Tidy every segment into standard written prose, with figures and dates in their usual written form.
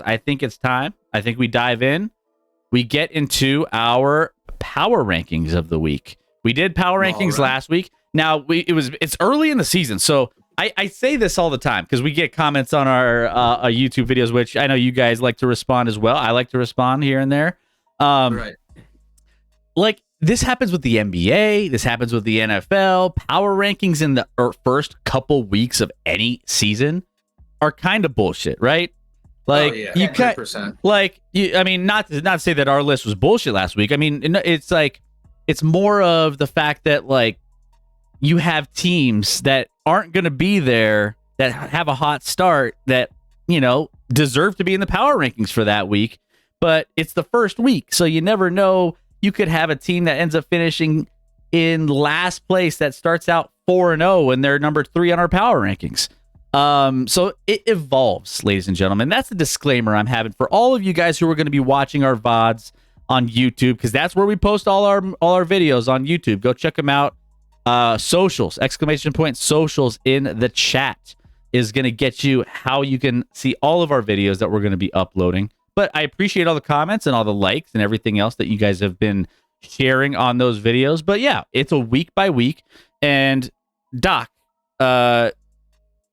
I think it's time. I think we dive in. We get into our power rankings of the week. We did power rankings last week. Now it's early in the season, so I say this all the time because we get comments on our YouTube videos, which I know you guys like to respond as well. I like to respond here and there. Right. Like this happens with the NBA. This happens with the NFL. Power rankings in the first couple weeks of any season are kind of bullshit, right? Like you can't, I mean, not to say that our list was bullshit last week. I mean, it's like it's more of the fact that like you have teams that aren't going to be there that have a hot start that deserve to be in the power rankings for that week, but it's the first week, so you never know. You could have a team that ends up finishing in last place that starts out 4-0 and they're number 3 on our power rankings. So it evolves, ladies and gentlemen. That's the disclaimer I'm having for all of you guys who are going to be watching our VODs on YouTube, because that's where we post all our videos on YouTube. Go check them out. Socials, ! Socials in the chat is going to get you how you can see all of our videos that we're going to be uploading. But I appreciate all the comments and all the likes and everything else that you guys have been sharing on those videos. But yeah, it's a week by week. And Doc,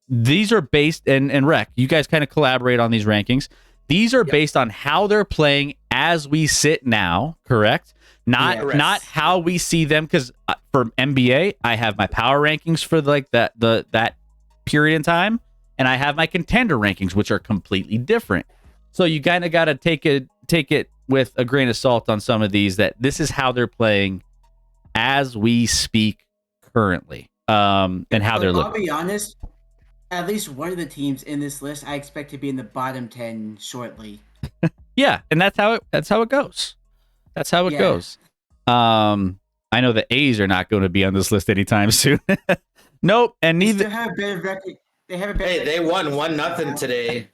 these are based, and Rec, you guys kind of collaborate on these rankings. These are based on how they're playing as we sit now, correct? Not how we see them, because for NBA, I have my power rankings for like that period in time, and I have my contender rankings, which are completely different. So you kind of got to take it with a grain of salt on some of these, that this is how they're playing as we speak currently, and how they're looking. I'll be honest, at least one of the teams in this list I expect to be in the bottom 10 shortly. Yeah, and that's how it goes. That's how it goes. I know the A's are not going to be on this list anytime soon. Nope, and neither. They have a better record. They won 1-0 today.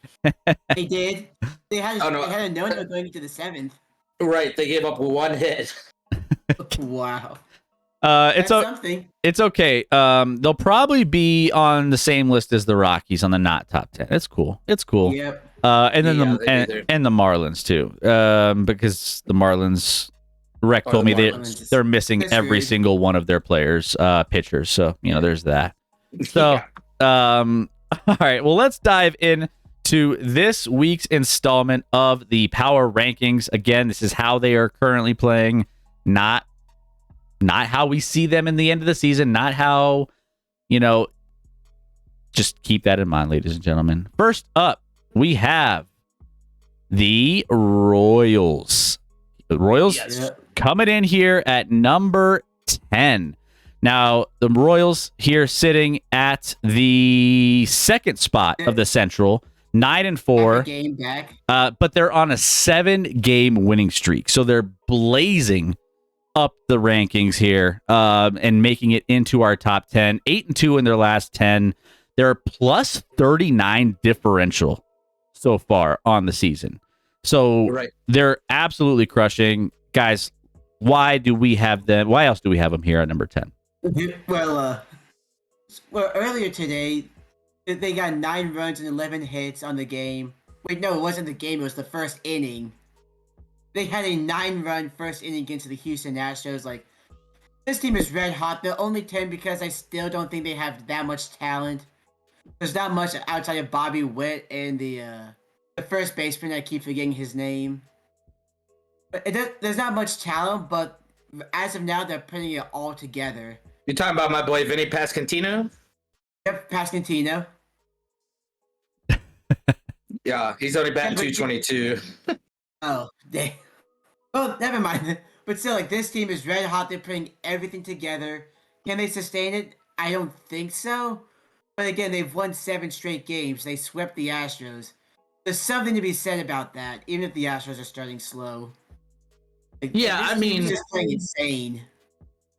They did. They had a no-no going into the 7th. Right, they gave up 1 hit. Wow. It's okay. They'll probably be on the same list as the Rockies on the not top 10. It's cool. Yep. And then the Marlins too. Because the Marlins, Rec told me they're missing every single one of their players, pitchers. So there's that. So all right. Well, let's dive in to this week's installment of the Power Rankings. Again, this is how they are currently playing, not how we see them in the end of the season, not how, just keep that in mind, ladies and gentlemen. First up, we have the Royals. The Royals coming in here at number 10. Now, the Royals here sitting at the second spot of the Central, 9-4. Game back. But they're on a 7-game winning streak. So they're blazing up the rankings here, and making it into our top 10. 8-2 in their last 10. They're plus 39 differential so far on the season. So they're absolutely crushing. Guys, why do we have them? Why else do we have them here at number 10? Well, earlier today, they got 9 runs and 11 hits on the game. Wait, no, it wasn't the game. It was the first inning. They had a 9-run first inning against the Houston Astros. Like, this team is red hot. They're only 10 because I still don't think they have that much talent. There's not much outside of Bobby Witt and the first baseman. I keep forgetting his name. But there's not much talent, but as of now, they're putting it all together. You talking about my boy Vinny Pasquantino? Yep, Pasquantino. Yeah, he's only batting 222. Oh, they. Oh, never mind. But still, like, this team is red hot. They're putting everything together. Can they sustain it? I don't think so. But again, they've won 7 straight games. They swept the Astros. There's something to be said about that, even if the Astros are starting slow. Like, I mean, just playing insane.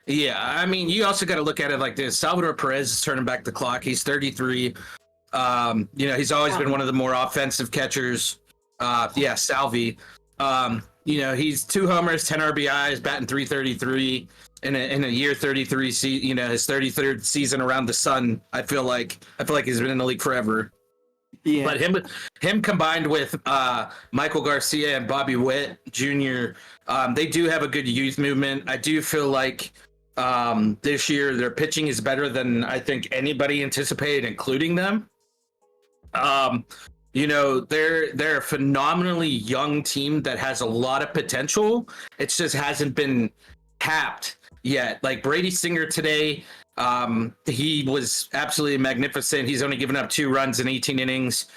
Yeah, I mean, you also got to look at it like this. Salvador Perez is turning back the clock. He's 33. He's always been one of the more offensive catchers. Salvi. He's 2 homers, 10 RBIs, batting 333 in a year 33. His 33rd season around the sun. I feel like he's been in the league forever. Yeah. But him combined with Michael Garcia and Bobby Witt Jr., they do have a good youth movement. I do feel like this year their pitching is better than I think anybody anticipated, including them. They're a phenomenally young team that has a lot of potential. It just hasn't been tapped yet. Like Brady Singer today, he was absolutely magnificent. He's only given up 2 runs in 18 innings.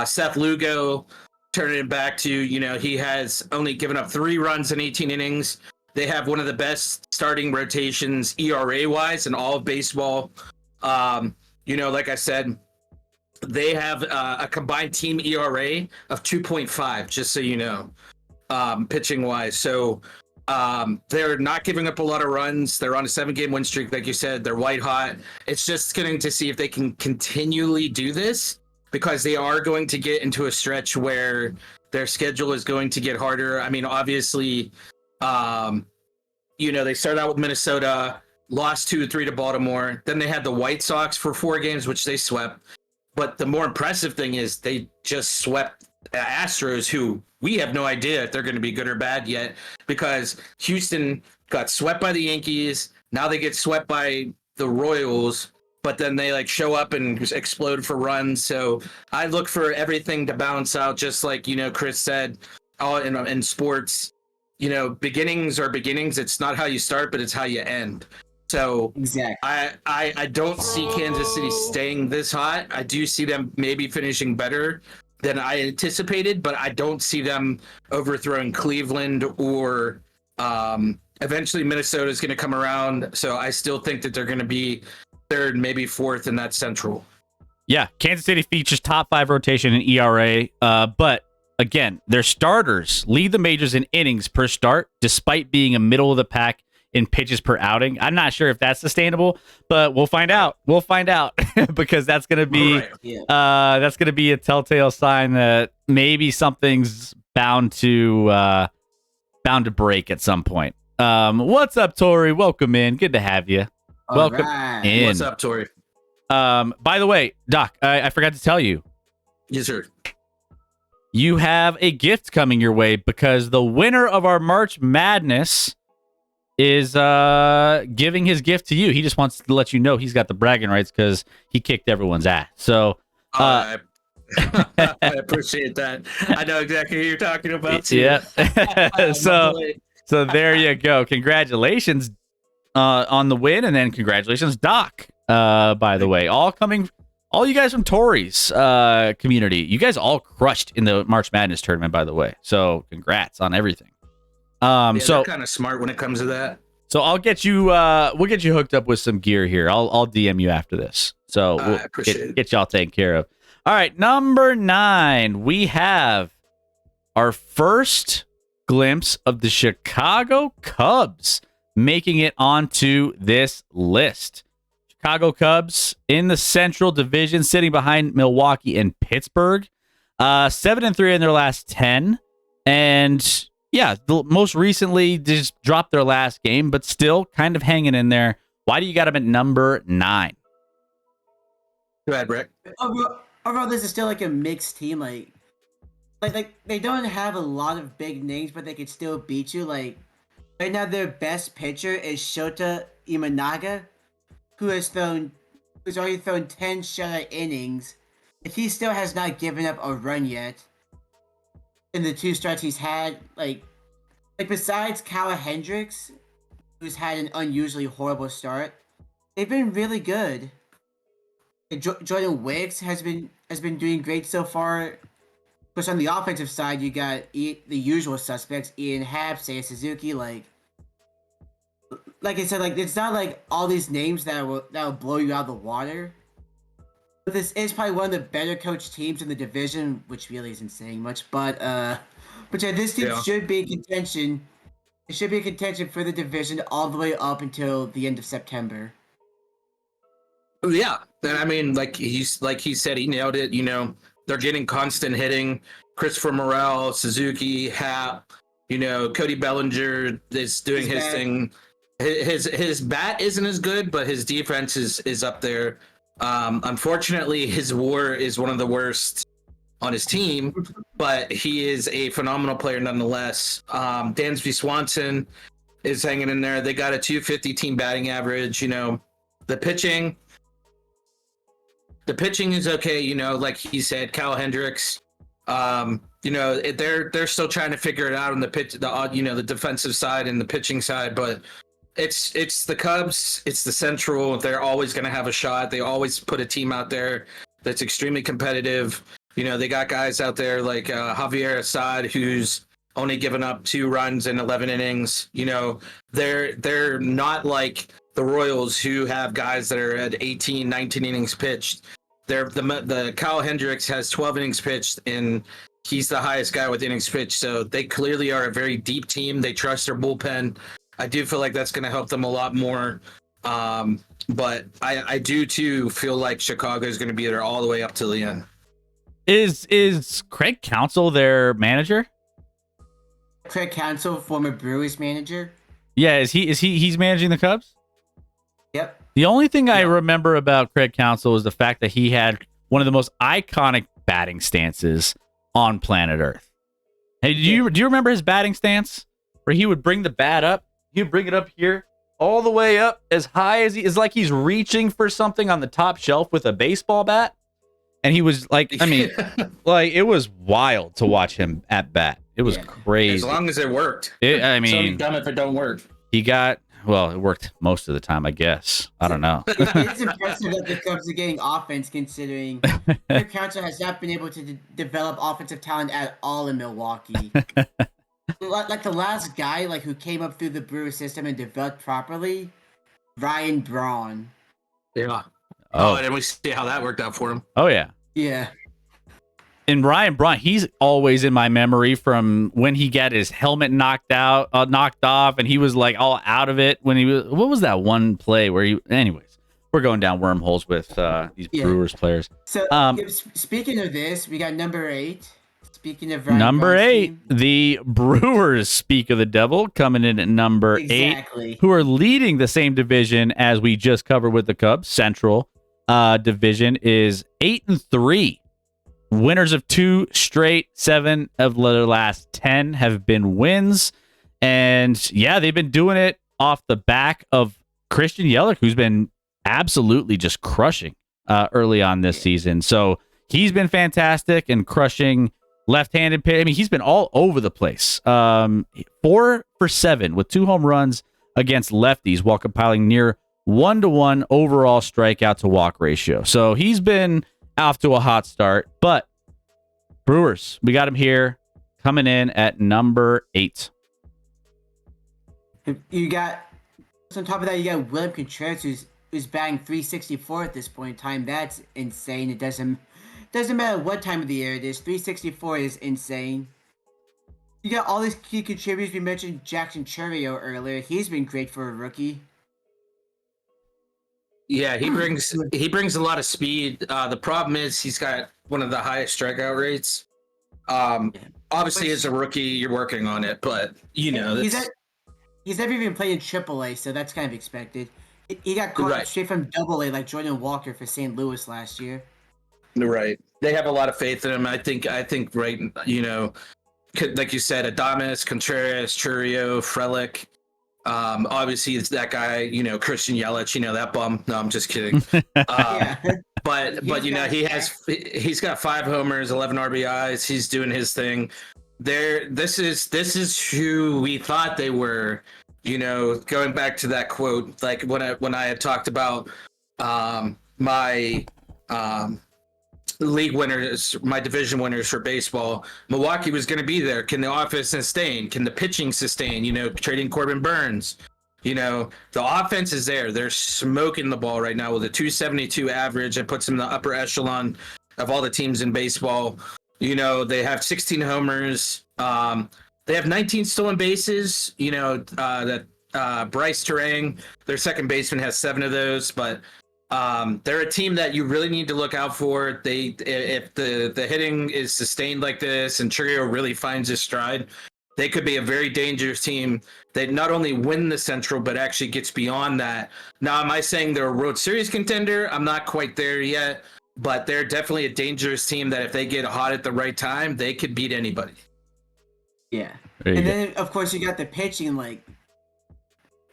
Seth Lugo turning it back to, he has only given up 3 runs in 18 innings. They have one of the best starting rotations ERA wise in all of baseball. Like I said, they have a combined team ERA of 2.5, just so you know, pitching wise. So they're not giving up a lot of runs. They're on a 7-game win streak, like you said. They're white hot. It's just getting to see if they can continually do this, because they are going to get into a stretch where their schedule is going to get harder. I mean, obviously, they started out with Minnesota, lost 2-3 to Baltimore. Then they had the White Sox for 4 games, which they swept. But the more impressive thing is they just swept Astros, who we have no idea if they're going to be good or bad yet, because Houston got swept by the Yankees. Now they get swept by the Royals, but then they show up and explode for runs. So I look for everything to balance out, just like, Chris said, all in sports, beginnings are beginnings. It's not how you start, but it's how you end. So exactly. I don't see Kansas City staying this hot. I do see them maybe finishing better than I anticipated, but I don't see them overthrowing Cleveland or eventually Minnesota is going to come around. So I still think that they're going to be 3rd, maybe 4th in that Central. Yeah, Kansas City features top 5 rotation in ERA, but again, their starters lead the majors in innings per start, despite being a middle of the pack in pitches per outing. I'm not sure if that's sustainable, but we'll find out. We'll find out because that's going to be that's going to be a telltale sign that maybe something's bound to break at some point. What's up, Tori? Welcome in. Good to have you. Welcome in. What's up, Tori? By the way, Doc, I forgot to tell you. Yes, sir. You have a gift coming your way because the winner of our March Madness is giving his gift to you. He just wants to let you know he's got the bragging rights because he kicked everyone's ass. So I appreciate that. I know exactly who you're talking about. Yeah. So there you go. Congratulations on the win, and then congratulations, Doc. By the way, all you guys from Tori's community, you guys all crushed in the March Madness tournament, by the way. So congrats on everything. So kind of smart when it comes to that. So I'll get you. We'll get you hooked up with some gear here. I'll DM you after this. So we'll get y'all taken care of. All right, number 9. We have our first glimpse of the Chicago Cubs making it onto this list. Chicago Cubs in the Central Division, sitting behind Milwaukee and Pittsburgh. 7-3 in their last 10, and yeah, most recently just dropped their last game, but still kind of hanging in there. Why do you got them at number 9? Go ahead, Rick. Overall, this is still a mixed team. Like they don't have a lot of big names, but they could still beat you. Like right now, their best pitcher is Shota Imanaga, who's already thrown 10 shutout innings, and he still has not given up a run yet. In the 2 starts he's had, like besides Kyle Hendricks, who's had an unusually horrible start, they've been really good. Jordan Wicks has been doing great so far. Of course, on the offensive side, you got the usual suspects: Ian Happ, Seiya Suzuki. Like I said, it's not all these names that will blow you out of the water. But this is probably one of the better coached teams in the division, which really isn't saying much. But yeah, this team should be in contention. It should be in contention for the division all the way up until the end of September. Yeah, and I mean, he said, he nailed it. They're getting constant hitting. Christopher Morel, Suzuki, Happ. Cody Bellinger is doing his thing. His bat isn't as good, but his defense is up there. Unfortunately, his WAR is one of the worst on his team, but he is a phenomenal player nonetheless. Dansby Swanson is hanging in there. They got a 250 team batting average. The pitching is okay. Like he said, Kyle Hendricks. They're still trying to figure it out on the the defensive side and the pitching side, but it's the Cubs, it's the Central. They're always going to have a shot. They always put a team out there that's extremely competitive. They got guys out there like Javier Assad, who's only given up 2 runs in 11 innings. They're not like the Royals, who have guys that are at 18, 19 innings pitched. The Kyle Hendricks has 12 innings pitched, and he's the highest guy with innings pitched. So they clearly are a very deep team. They trust their bullpen. I do feel like that's going to help them a lot more. But I do too feel like Chicago is going to be there all the way up to the end. Is Craig Counsell their manager? Craig Counsell, former Brewers manager. Yeah, he's managing the Cubs? Yep. The only thing I remember about Craig Counsell is the fact that he had one of the most iconic batting stances on planet Earth. Hey, do you remember his batting stance where he would bring the bat up? He would bring it up here, all the way up as high as he is, like he's reaching for something on the top shelf with a baseball bat. And he was like, I mean, like it was wild to watch him at bat. It was crazy. As long as it worked. I mean, it's only dumb if it don't work. It worked most of the time, I guess. I don't know. It's impressive that the Cubs are getting offense, considering Craig Counsell has not been able to develop offensive talent at all in Milwaukee. Like the last guy who came up through the Brewer system and developed properly, Ryan Braun. Yeah. Oh, and we see how that worked out for him. Oh, yeah. Yeah. And Ryan Braun, he's always in my memory from when he got his helmet knocked off, and he was like all out of it when he was. What was that one play where he? Anyways, we're going down wormholes with these Brewers players. So speaking of this, we got number 8. Speaking of Ryan number Braun's 8, team, the Brewers speak of the devil coming in at number 8, who are leading the same division as we just covered with the Cubs. Central division is 8-3. Winners of 2 straight, 7 of their last 10 have been wins. And yeah, they've been doing it off the back of Christian Yelich, who's been absolutely just crushing early on this season. So he's been fantastic and crushing left-handed pitch. I mean, he's been all over the place. 4 for 7 with 2 home runs against lefties while compiling near 1-to-1 overall strikeout to walk ratio. So he's been off to a hot start, but Brewers, we got him here coming in at number 8. You got, on top of that, you got William Contreras, who's batting 364 at this point in time. That's insane. It doesn't matter what time of the year it is. 364 is insane. You got all these key contributors. We mentioned Jackson Chourio earlier. He's been great for a rookie. Yeah, he brings a lot of speed. The problem is he's got one of the highest strikeout rates. Obviously, as a rookie, you're working on it, but he's never even played in AAA, so that's kind of expected. He got caught straight from AA, like Jordan Walker for St. Louis last year. Right. They have a lot of faith in him. I think right, like you said, Adames, Contreras, Chourio, Frelick. Obviously it's that guy, Christian Yelich, that bum. No, I'm just kidding. But he's got 5 homers, 11 RBIs. He's doing his thing. This is who we thought they were. Going back to that quote, like when I had talked about my league winners, my division winners for baseball, Milwaukee was going to be there. Can the offense sustain? Can the pitching sustain? Trading Corbin Burns. The offense is there. They're smoking the ball right now with a 272 average. It puts them in the upper echelon of all the teams in baseball. They have 16 homers. They have 19 stolen bases. That Bryce Terang, their second baseman, has 7 of those, but they're a team that you really need to look out for. If the hitting is sustained like this and Chourio really finds his stride, they could be a very dangerous team that not only win the Central, but actually gets beyond that. Now, am I saying they're a World Series contender? I'm not quite there yet, but they're definitely a dangerous team that if they get hot at the right time, they could beat anybody. Yeah. There you And go. then, of course, you got the pitching.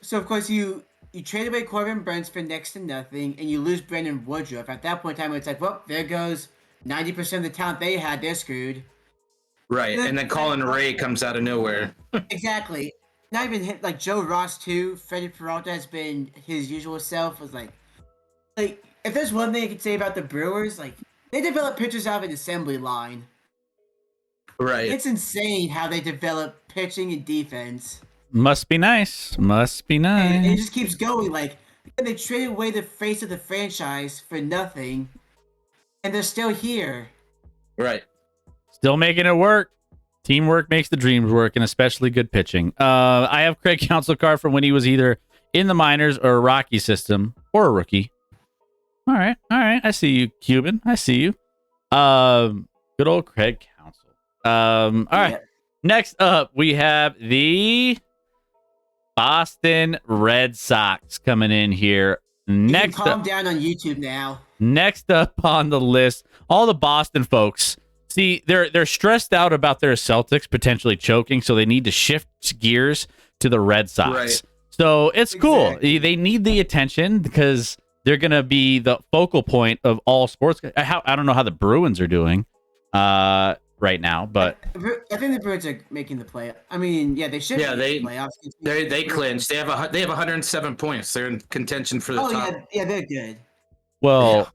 So, of course, you trade away Corbin Burns for next to nothing, and you lose Brandon Woodruff. At that point in time, it's like, well, there goes 90% of the talent they had. They're screwed. Right. And then Colin Ray comes out of nowhere. Exactly. Not even hit like Joe Ross too. Freddie Peralta has been his usual self. Was like if there's one thing I could say about the Brewers, like they develop pitchers out of an assembly line. Right. It's insane how they develop pitching and defense. Must be nice. Must be nice. And it just keeps going. Like they traded away the face of the franchise for nothing, and they're still here. Right. Still making it work. Teamwork makes the dreams work, and especially good pitching. I have Craig Counsell card from when he was either in the minors or a Rocky system or a rookie. All right. I see you, Cuban. I see you. Good old Craig Counsell. All right. Yeah. Next up, we have the Boston Red Sox coming in here. Next, calm down on YouTube now. Next up on the list, all the Boston folks. See, they're stressed out about their Celtics potentially choking, so they need to shift gears to the Red Sox. Right. So it's cool. They need the attention because they're going to be the focal point of all sports. I don't know how the Bruins are doing right now, but I think the Bruins are making the play. I mean, yeah, they should. Yeah, make the playoffs. They clinched. They have 107 points. They're in contention for the top. Yeah, they're good. Well,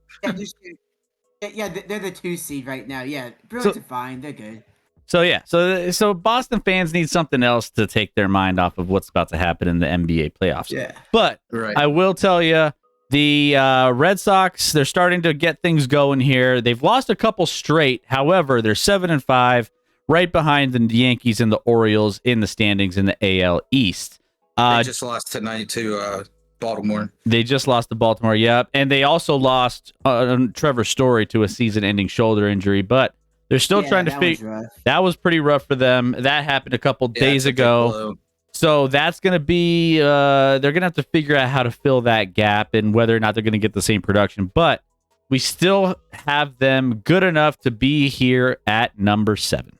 yeah, they're the 2 seed right now. Yeah, Bruins are fine. They're good. So Boston fans need something else to take their mind off of what's about to happen in the NBA playoffs. Yeah. But right. I will tell you, the Red Sox, they're starting to get things going here. They've lost a couple straight. However, they're 7-5, right behind the Yankees and the Orioles in the standings in the AL East. They just lost tonight to Baltimore. They just lost to Baltimore, yep. And they also lost Trevor Story to a season-ending shoulder injury, but they're still trying to figure. That was pretty rough for them. That happened a couple days ago. So that's going to be, they're going to have to figure out how to fill that gap and whether or not they're going to get the same production. But we still have them good enough to be here at number 7.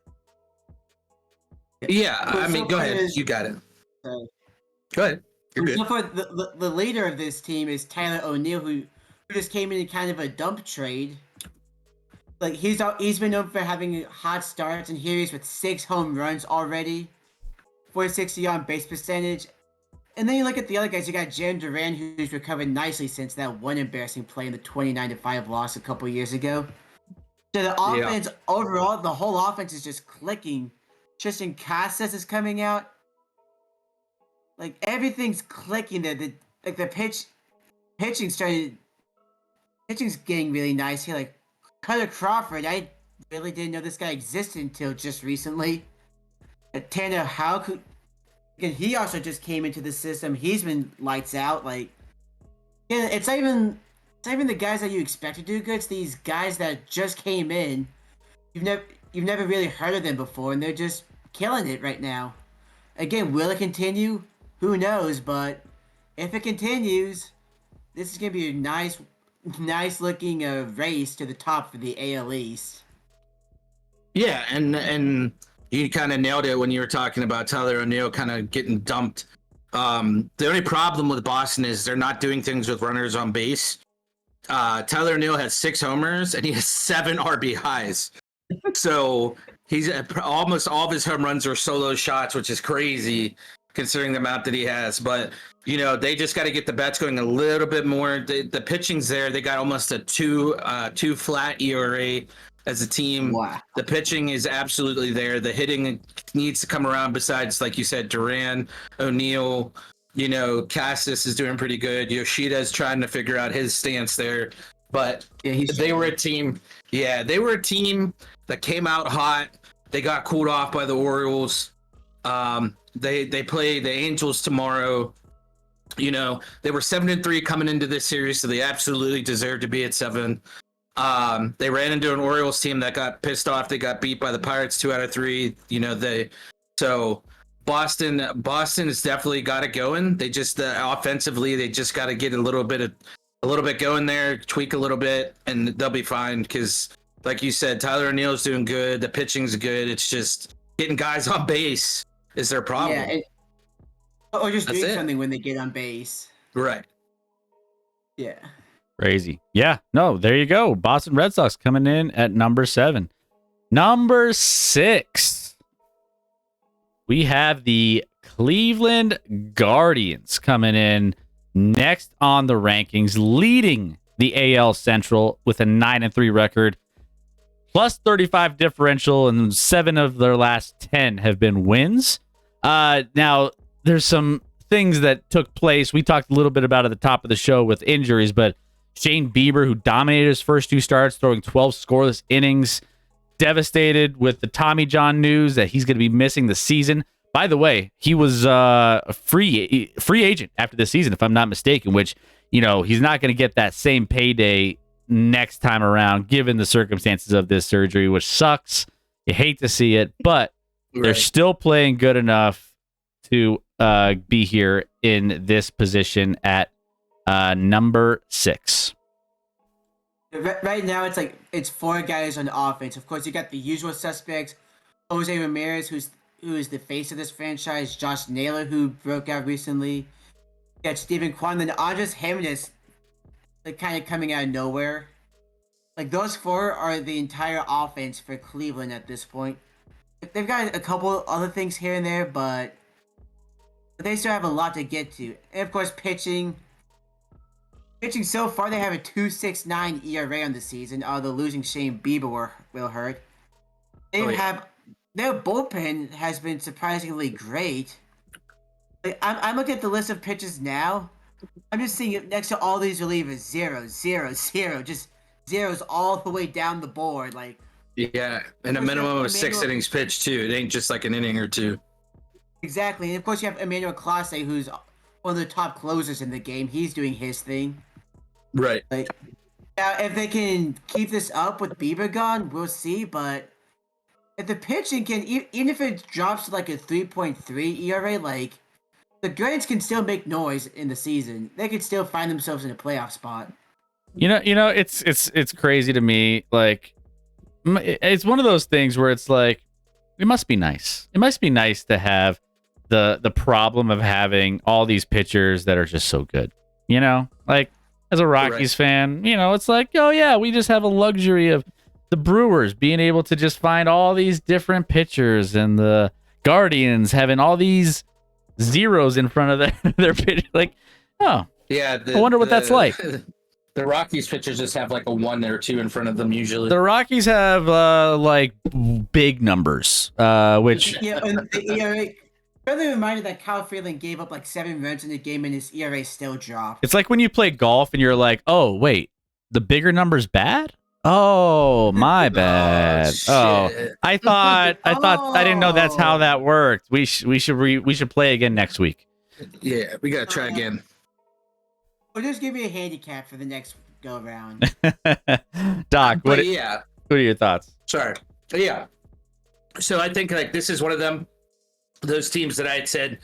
Yeah, I mean, go ahead. You got it. Go ahead. So far, the leader of this team is Tyler O'Neill, who just came in kind of a dump trade. Like he's been known for having hot starts, and here he is with 6 home runs already, 460 on base percentage. And then you look at the other guys. You got Jaron Duran, who's recovered nicely since that one embarrassing play in the 29-5 loss a couple years ago. So the offense overall, the whole offense is just clicking. Tristan Casas is coming out. Like everything's clicking. The pitching's getting really nice here. Like Cutter Crawford, I really didn't know this guy existed until just recently. Tanner Houck, and he also just came into the system. He's been lights out. Like, yeah, it's not even the guys that you expect to do good. It's these guys that just came in. You've never really heard of them before, and they're just killing it right now. Again, will it continue? Who knows? But if it continues, this is gonna be a nice looking race to the top for the AL East. Yeah, and you kind of nailed it when you were talking about Tyler O'Neill kind of getting dumped. The only problem with Boston is they're not doing things with runners on base. Tyler O'Neill has 6 homers and he has 7 RBIs. So he's almost all of his home runs are solo shots, which is crazy considering the amount that he has. But, you know, they just got to get the bats going a little bit more. The pitching's there. They got almost a 2 flat ERA as a team. Wow. The pitching is absolutely there. The hitting needs to come around besides, like you said, Duran, O'Neill, you know, Cassis is doing pretty good. Yoshida's trying to figure out his stance there. But they were a team. Yeah, they were a team that came out hot. They got cooled off by the Orioles. They play the Angels tomorrow. You know, they were 7-3 coming into this series, so they absolutely deserve to be at 7. They ran into an Orioles team that got pissed off. They got beat by the Pirates 2 out of 3. You know, So Boston has definitely got it going. They just offensively, they just got to get a little bit going there, tweak a little bit, and they'll be fine. Because, like you said, Tyler O'Neill's doing good. The pitching's good. It's just getting guys on base is their problem. Yeah, or just That's doing it. something when they get on base. Right. Yeah. Crazy. Yeah. No, there you go. Boston Red Sox coming in at number 7. Number 6. We have the Cleveland Guardians coming in next on the rankings, leading the AL Central with a 9-3 record, plus 35 differential, and 7 of their last 10 have been wins. Now, there's some things that took place. We talked a little bit about at the top of the show with injuries, but Shane Bieber, who dominated his first 2 starts, throwing 12 scoreless innings, devastated with the Tommy John news that he's going to be missing the season. By the way, he was a free agent after this season, if I'm not mistaken, which, he's not going to get that same payday next time around, given the circumstances of this surgery, which sucks. You hate to see it, but they're still playing good enough to be here in this position at number 6. Right now, it's 4 guys on offense. Of course, you got the usual suspects: Jose Ramirez, who is the face of this franchise; Josh Naylor, who broke out recently. You got Stephen Kwan, and Andres Jimenez, kind of coming out of nowhere. Those 4 are the entire offense for Cleveland at this point. They've got a couple other things here and there, but they still have a lot to get to. And of course, pitching so far, they have a 2.69 ERA on the season. Although losing Shane Bieber will hurt. Their bullpen has been surprisingly great. I'm looking at the list of pitchers now. I'm just seeing it next to all these relievers: 0, 0, 0, just zeros all the way down the board. Yeah, and a minimum of 6 innings pitched too. It ain't just like an inning or 2. Exactly, and of course you have Emmanuel Clase, who's one of the top closers in the game. He's doing his thing. Right. Now, if they can keep this up with Bieber gone, we'll see. But if the pitching can, even if it drops to a 3.3 ERA, the Guardians can still make noise in the season. They could still find themselves in a playoff spot. It's crazy to me. It's one of those things where it's it must be nice. It must be nice to have the problem of having all these pitchers that are just so good. As a Rockies fan, it's oh yeah, we just have a luxury of the Brewers being able to just find all these different pitchers, and the Guardians having all these zeros in front of their pitch. Yeah, I wonder what that's like. The Rockies pitchers just have a 1 or 2 in front of them usually. The Rockies have big numbers, which and the ERA. Further reminded that Kyle Freeland gave up 7 runs in the game and his ERA still dropped. It's like when you play golf and you're oh wait, the bigger number's bad. Oh, my bad. I thought I didn't know that's how that worked. We should play again next week. Yeah, we gotta try again. We'll just give you a handicap for the next go round. Doc, what are your thoughts? Sorry. Yeah. So I think this is one of those teams that I had said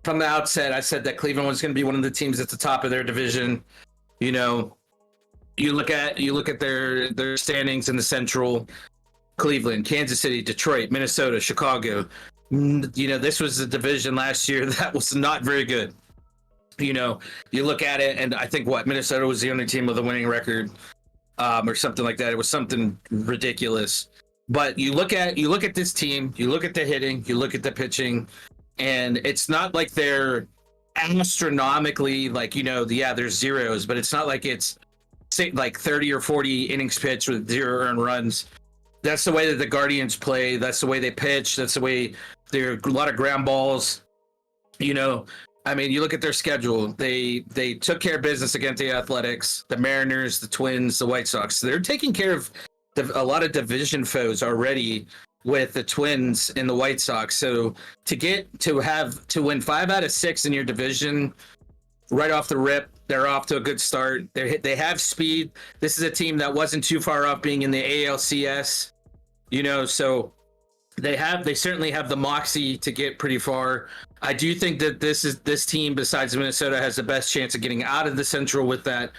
from the outset. I said that Cleveland was going to be one of the teams at the top of their division. You look at their standings in the Central: Cleveland, Kansas City, Detroit, Minnesota, Chicago. This was a division last year that was not very good. You look at it, and I think Minnesota was the only team with a winning record, or something like that. It was something ridiculous. But you look at this team, you look at the hitting, you look at the pitching, and it's not like they're astronomically there's zeros, but it's not like it's 30 or 40 innings pitched with 0 earned runs. That's the way that the Guardians play. That's the way they pitch. That's the way there are a lot of ground balls. You look at their schedule. They took care of business against the Athletics, the Mariners, the Twins, the White Sox. They're taking care of a lot of division foes already with the Twins and the White Sox. So to win 5 out of 6 in your division right off the rip, they're off to a good start. They have speed. This is a team that wasn't too far off being in the ALCS. So They certainly have the moxie to get pretty far. I do think that this team, besides Minnesota, has the best chance of getting out of the Central with that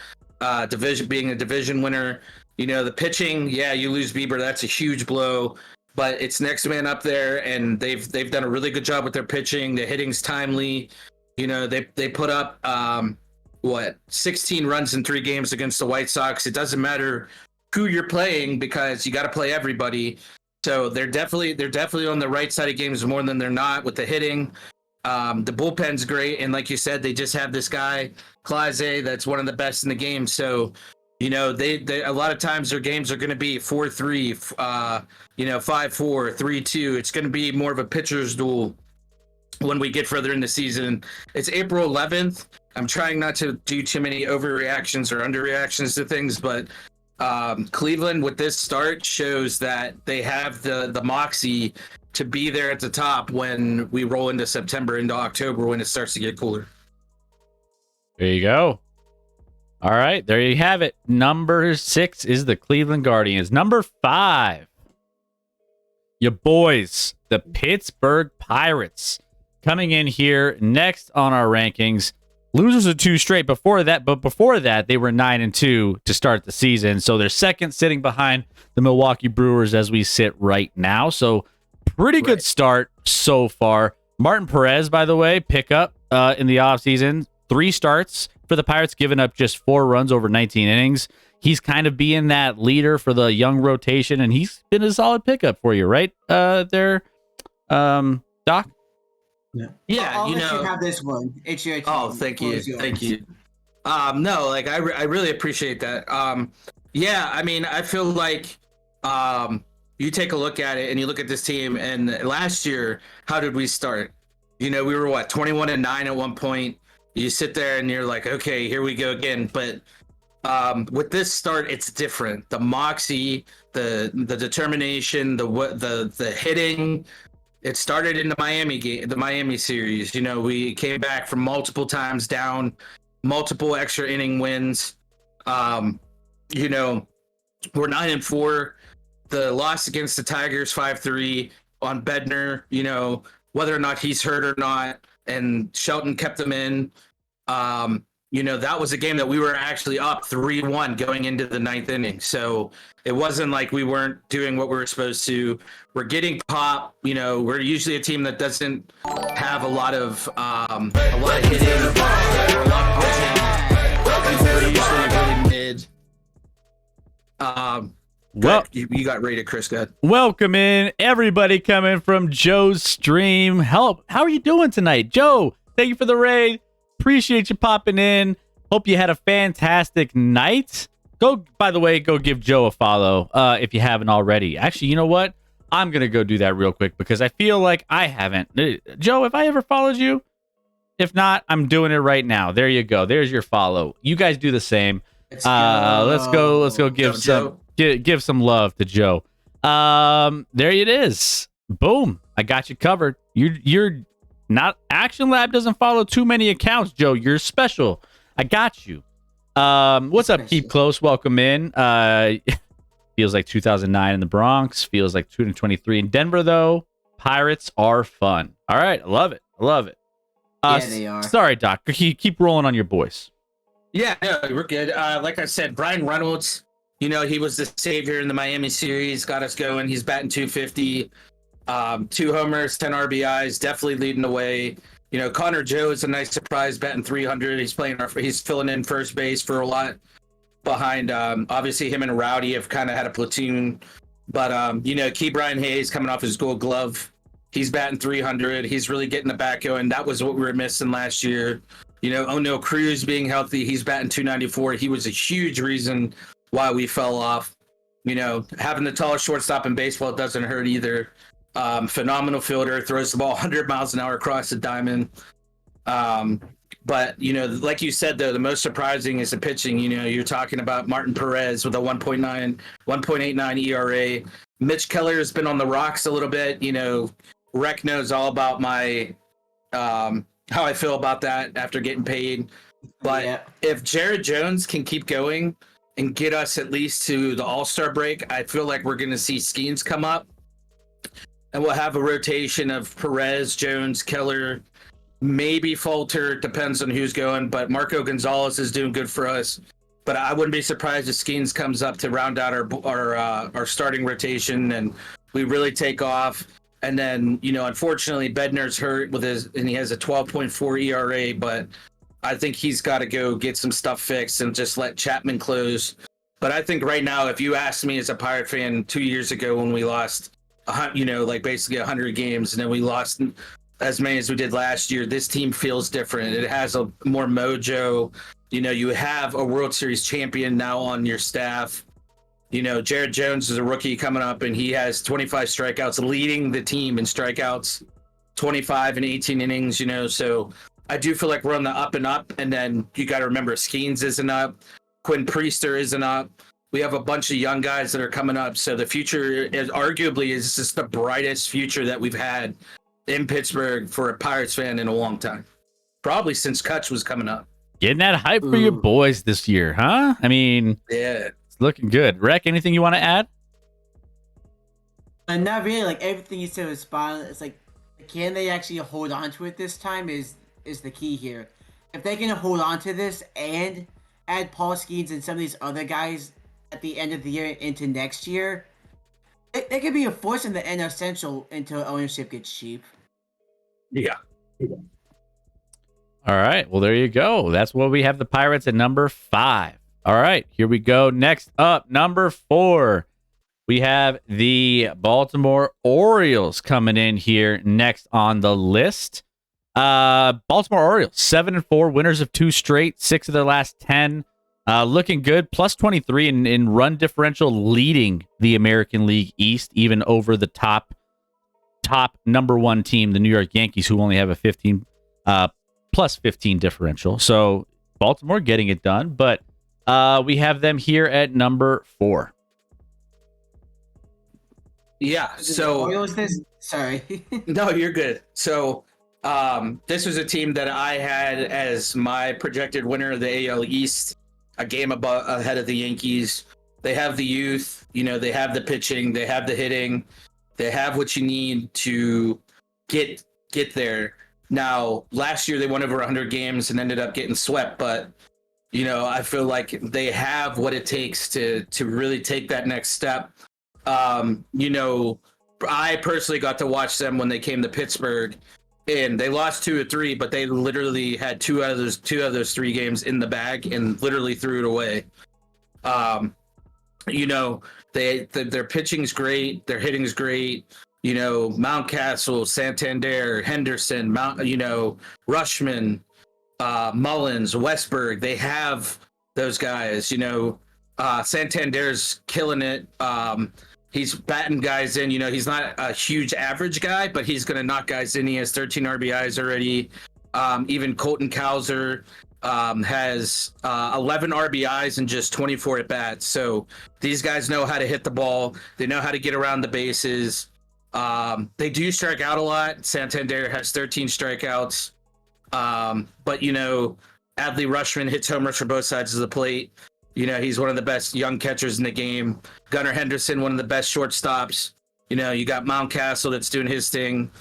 division, being a division winner. You know, the pitching, yeah, you lose Bieber, that's a huge blow, but it's next man up there, and they've done a really good job with their pitching. The hitting's timely. You know, they put up 16 runs in 3 games against the White Sox. It doesn't matter who you're playing because you got to play everybody. So they're definitely on the right side of games more than they're not with the hitting. The bullpen's great, and like you said, they just have this guy Clase that's one of the best in the game. So, you know, they a lot of times their games are going to be 4-3, 5-4, 3-2. It's going to be more of a pitcher's duel when we get further in the season. It's April 11th. I'm trying not to do too many overreactions or underreactions to things, but Cleveland with this start shows that they have the moxie to be there at the top when we roll into September, into October, when it starts to get cooler. There you go. All right, there you have it. Number 6 is the Cleveland Guardians. Number 5, your boys, the Pittsburgh Pirates, coming in here next on our rankings. Losers of 2 straight before that, but before that, they were 9-2 to start the season. So they're second, sitting behind the Milwaukee Brewers as we sit right now. So pretty good start so far. Martin Perez, by the way, pickup in the offseason. 3 starts for the Pirates, giving up just 4 runs over 19 innings. He's kind of being that leader for the young rotation, and he's been a solid pickup for you, right? There, Doc? Yeah, I'll you let know, you have this one. It's your team. Oh, thank you. No, like I really appreciate that. Yeah, I mean, I feel like you take a look at it and you look at this team, and last year, how did we start? You know, we were 21-9 at one point. You sit there and you're like, okay, here we go again. But with this start, it's different. The moxie, the determination, the hitting. It started in the Miami game, the Miami series. You know, we came back from multiple times down, multiple extra inning wins. You know, we're 9-4. The loss against the Tigers 5-3 on Bednar, you know, whether or not he's hurt or not, and Shelton kept them in. You know, that was a game that we were actually up 3-1 going into the 9th inning. So it wasn't like we weren't doing what we were supposed to. We're getting pop. You know, we're usually a team that doesn't have a lot of hitting, or a lot of pitching. We're usually really mid. Well, you got rated, Chris. Go ahead. Welcome in, everybody coming from Joe's stream. How are you doing tonight? Joe, thank you for the raid. Appreciate you popping in. Hope you had a fantastic night. By the way, go give Joe a follow if you haven't already. Actually, you know what? I'm going to go do that real quick because I feel like I haven't. Joe, have I ever followed you? If not, I'm doing it right now. There you go. There's your follow. You guys do the same. Let's go give some love to Joe. There it is. Boom. I got you covered. You're not ActionLab doesn't follow too many accounts, Joe. You're special. I got you. What's up? Keep close. Welcome in. Feels like 2009 in the Bronx. Feels like 2023 in Denver, though. Pirates are fun. All right. I love it. Yeah, they are. Sorry, Doc. Keep rolling on your boys. Yeah, no, we're good. Like I said, Brian Reynolds, you know, he was the savior in the Miami series, got us going. He's batting 250, 2 homers, 10 RBIs, definitely leading the way. You know, Connor Joe is a nice surprise, batting 300. He's filling in first base for a lot behind. Obviously, him and Rowdy have kind of had a platoon. But, you know, Key Brian Hayes coming off his Gold Glove. He's batting 300. He's really getting the back going. That was what we were missing last year. You know, O'Neal Cruz being healthy, he's batting 294. He was a huge reason why we fell off. You know, having the tallest shortstop in baseball doesn't hurt either. Phenomenal fielder, throws the ball 100 miles an hour across the diamond. But, you know, like you said, though, the most surprising is the pitching. You know, you're talking about Martin Perez with a 1.89 ERA. Mitch Keller has been on the rocks a little bit. You know, Rec knows all about my how I feel about that after getting paid. But if Jared Jones can keep going and get us at least to the All-Star break, I feel like we're going to see Skeens come up. and we'll have a rotation of Perez, Jones, Keller, maybe Falter. Depends on who's going, but Marco Gonzalez is doing good for us. But I wouldn't be surprised if Skeens comes up to round out our starting rotation, and we really take off. And then, unfortunately, Bednar's hurt and he has a 12.4 ERA, but I think he's got to go get some stuff fixed and just let Chapman close. But I think right now, if you asked me as a Pirate fan 2 years ago when we lost, basically 100 games, and then we lost as many as we did last year, this team feels different. It has a more mojo. You have a World Series champion now on your staff. Jared Jones is a rookie coming up, and he has 25 strikeouts, leading the team in strikeouts, 25 and 18 innings, So I do feel like we're on the up and up. And then you got to remember, Skeens isn't up. Quinn Priester isn't up. We have a bunch of young guys that are coming up. So the future is arguably just the brightest future that we've had in Pittsburgh for a Pirates fan in a long time. Probably since Kutch was coming up. Getting that hype for your boys this year, huh? I mean, yeah, it's looking good. Rec, anything you want to add? Not really. Like everything you said was spot on. It's like, can they actually hold on to it this time? Is the key here. If they can hold on to this and add Paul Skeens and some of these other guys at the end of the year into next year, they could be a force in the NL Central until ownership gets cheap. Yeah. All right. Well, there you go. That's what we have the Pirates at number 5. All right. Here we go. Next up, number 4. We have the Baltimore Orioles coming in here next on the list. Baltimore Orioles, 7-4, winners of 2 straight, 6 of their last 10. Looking good, plus 23 in run differential, leading the American League East, even over the top number 1 team, the New York Yankees, who only have a 15 plus 15 differential. So Baltimore getting it done, but we have them here at number 4. Yeah. So sorry. No, you're good. So this was a team that I had as my projected winner of the AL East, a game ahead of the Yankees. They have the youth, they have the pitching, they have the hitting, they have what you need to get there. Now, last year they won over 100 games and ended up getting swept, but I feel like they have what it takes to really take that next step. I personally got to watch them when they came to Pittsburgh, and they lost 2 or 3, but they literally had two out of those 3 games in the bag and literally threw it away. Their pitching's great, their hitting's great. Mountcastle, Santander, Henderson, Rushman, Mullins, Westberg. They have those guys. Santander's killing it. He's batting guys in. He's not a huge average guy, but he's going to knock guys in. He has 13 RBIs already. Even Colton Cowser has 11 RBIs and just 24 at bats. So these guys know how to hit the ball. They know how to get around the bases. They do strike out a lot. Santander has 13 strikeouts. But Adley Rushman hits homers for both sides of the plate. He's one of the best young catchers in the game. Gunnar Henderson, one of the best shortstops. You got Mountcastle that's doing his thing.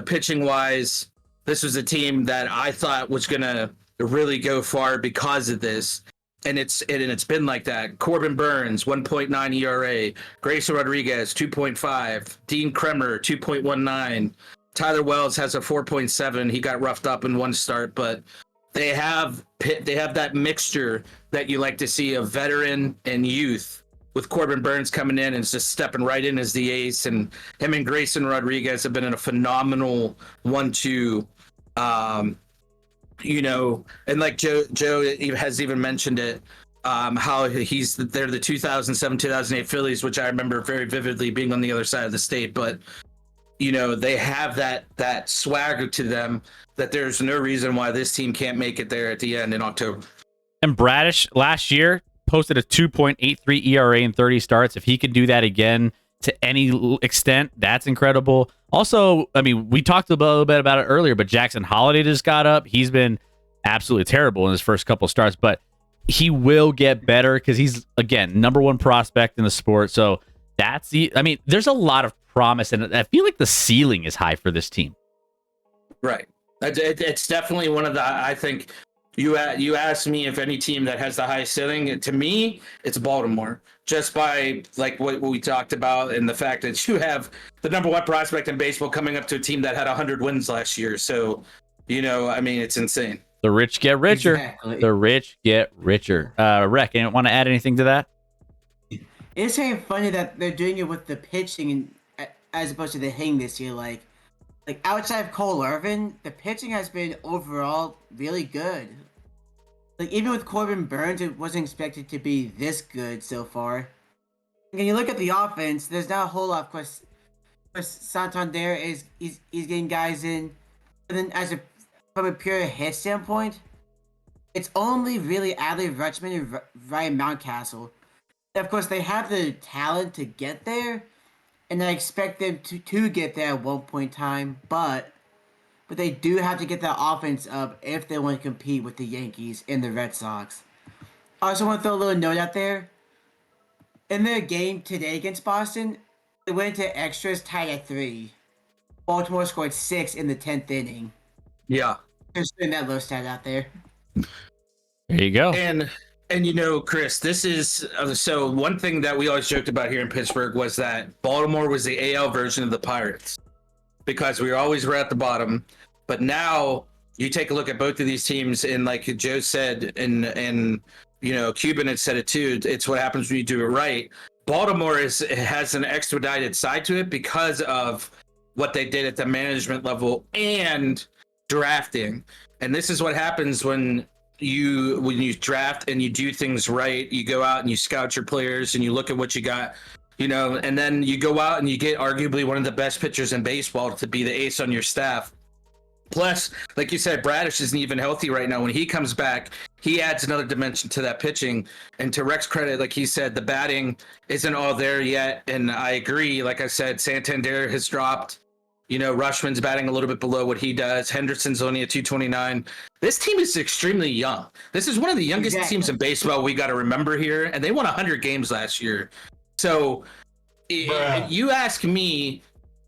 Pitching wise, this was a team that I thought was gonna really go far because of this. And it's been like that. Corbin Burns, 1.9 ERA. Grayson Rodriguez, 2.5. Dean Kremer, 2.19. Tyler Wells has a 4.7. He got roughed up in one start, but they have that mixture that you like to see of veteran and youth, with Corbin Burns coming in and just stepping right in as the ace, and him and Grayson Rodriguez have been in a phenomenal 1-2. And like Joe has even mentioned it, how they're the 2007-2008 Phillies, which I remember very vividly being on the other side of the state. But they have that swagger to them that there's no reason why this team can't make it there at the end in October. And Bradish last year posted a 2.83 ERA in 30 starts. If he could do that again to any extent, that's incredible. Also, I mean, we talked a little bit about it earlier, but Jackson Holliday just got up. He's been absolutely terrible in his first couple starts, but he will get better because he's, again, number 1 prospect in the sport. So I mean, there's a lot of promise, and I feel like the ceiling is high for this team. Right. It's definitely one of the. I think you asked me if any team that has the highest ceiling. To me, it's Baltimore. Just by like what we talked about and the fact that you have the number one prospect in baseball coming up to a team that had 100 wins last year. So, I mean, it's insane. The rich get richer. Exactly. The rich get richer. Rec, you want to add anything to that? It's kind of funny that they're doing it with the pitching as opposed to the hitting this year. Like outside of Cole Irvin, the pitching has been overall really good. Like even with Corbin Burns, it wasn't expected to be this good so far. When you look at the offense, there's not a whole lot. Of course, Santander he's getting guys in, and then from a pure hit standpoint, it's only really Adley Rutschman and Ryan Mountcastle. Of course, they have the talent to get there, and I expect them to get there at one point in time, but they do have to get that offense up if they want to compete with the Yankees and the Red Sox. I also want to throw a little note out there. In their game today against Boston, they went to extras tied at 3. Baltimore scored 6 in the 10th inning. Yeah. Just putting that low stat out there. There you go. And Chris, this is so one thing that we always joked about here in Pittsburgh was that Baltimore was the AL version of the Pirates because we were always right at the bottom. But now you take a look at both of these teams, and like Joe said, and Cuban had said it too. It's what happens when you do it right. Baltimore has an expedited side to it because of what they did at the management level and drafting. And this is what happens when you draft and you do things right. You go out and you scout your players and you look at what you got, and then you go out and you get arguably one of the best pitchers in baseball to be the ace on your staff. Plus, like you said, Bradish isn't even healthy right now. When he comes back, he adds another dimension to that pitching. And to Rex's credit, like he said, the batting isn't all there yet. And I agree. Like I said, Santander has dropped. Rushman's batting a little bit below what he does. Henderson's only at 229. This team is extremely young. This is one of the youngest teams in baseball we got to remember here. And they won 100 games last year. So if you ask me,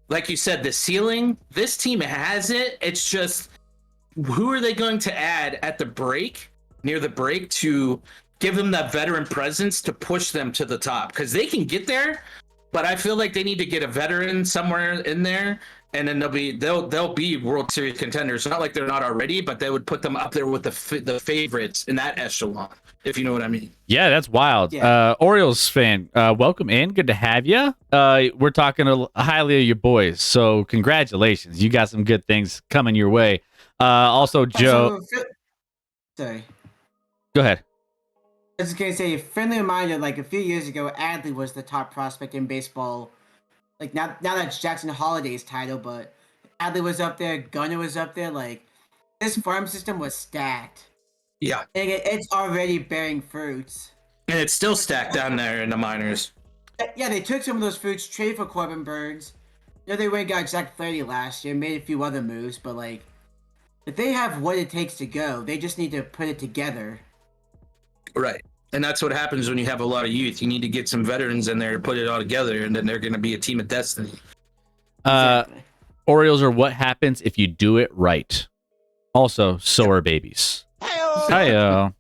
like you said, the ceiling, this team has it. It's just, who are they going to add at the break, near the break, to give them that veteran presence to push them to the top? Because they can get there, but I feel like they need to get a veteran somewhere in there, and then they'll be World Series contenders. Not like they're not already, but they would put them up there with the favorites in that echelon, if you know what I mean. Yeah, that's wild. Yeah. Orioles fan, welcome in. Good to have you. We're talking highly of your boys, so congratulations. You got some good things coming your way. Also, Joe. Sorry. Go ahead. I was just going to say, a friendly reminder, like a few years ago, Adley was the top prospect in baseball. Like, now that's Jackson Holliday's title, but Adley was up there, Gunnar was up there. Like, this farm system was stacked. Yeah. And it's already bearing fruits. And it's still stacked down there in the minors. Yeah, they took some of those fruits, traded for Corbin Burns. They went and got Zach Flaherty last year, made a few other moves, but, like, if they have what it takes to go, they just need to put it together. Right. And that's what happens when you have a lot of youth. You need to get some veterans in there to put it all together, and then they're going to be a team of destiny. Exactly. Orioles are what happens if you do it right. Also, so are babies. Hi-yo.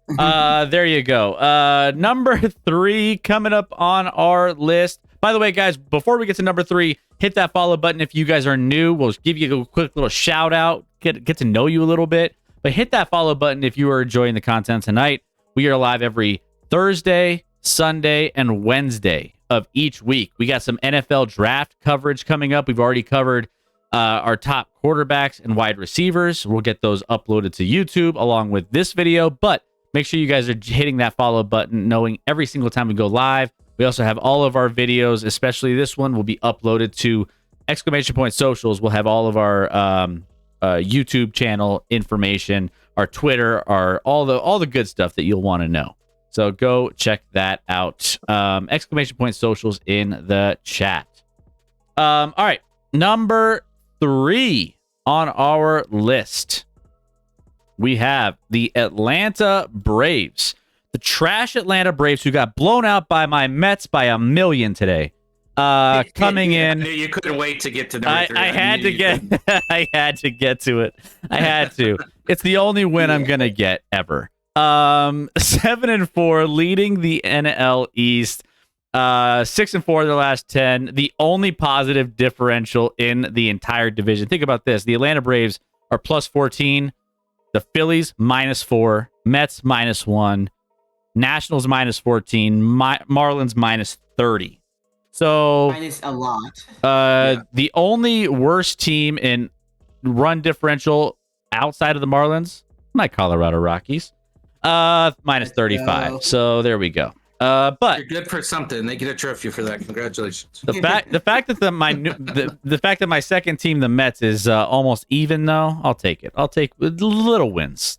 There you go. Number 3 coming up on our list. By the way, guys, before we get to number 3, hit that follow button if you guys are new. We'll give you a quick little shout out, get to know you a little bit. But hit that follow button if you are enjoying the content tonight. We are live every Thursday, Sunday, and Wednesday of each week. We got some NFL draft coverage coming up. We've already covered our top quarterbacks and wide receivers. We'll get those uploaded to YouTube along with this video. But make sure you guys are hitting that follow button, knowing every single time we go live. We also have all of our videos, especially this one, will be uploaded to exclamation point socials. We'll have all of our YouTube channel information, our Twitter, our all the good stuff that you'll want to know. So go check that out. Exclamation point socials in the chat. All right, number 3 on our list, we have the Atlanta Braves. The trash Atlanta Braves, who got blown out by my Mets by 1 million today. Coming I in, knew you couldn't wait to get to number 3. I had knew to you get couldn't. I had to get to it. I had to. It's the only win I'm gonna get ever. 7-4, leading the NL East. 6-4 their last 10. The only positive differential in the entire division. Think about this: the Atlanta Braves are plus 14, the Phillies -4, Mets -1, Nationals -14, Marlins -30. So Minus a lot. the only worst team in run differential outside of the Marlins, my Colorado Rockies, -35. go. So there we go. But You're good for something. They get a trophy for that. Congratulations. the fact that the fact that my second team, the Mets, is almost even, though, I'll take it. I'll take little wins.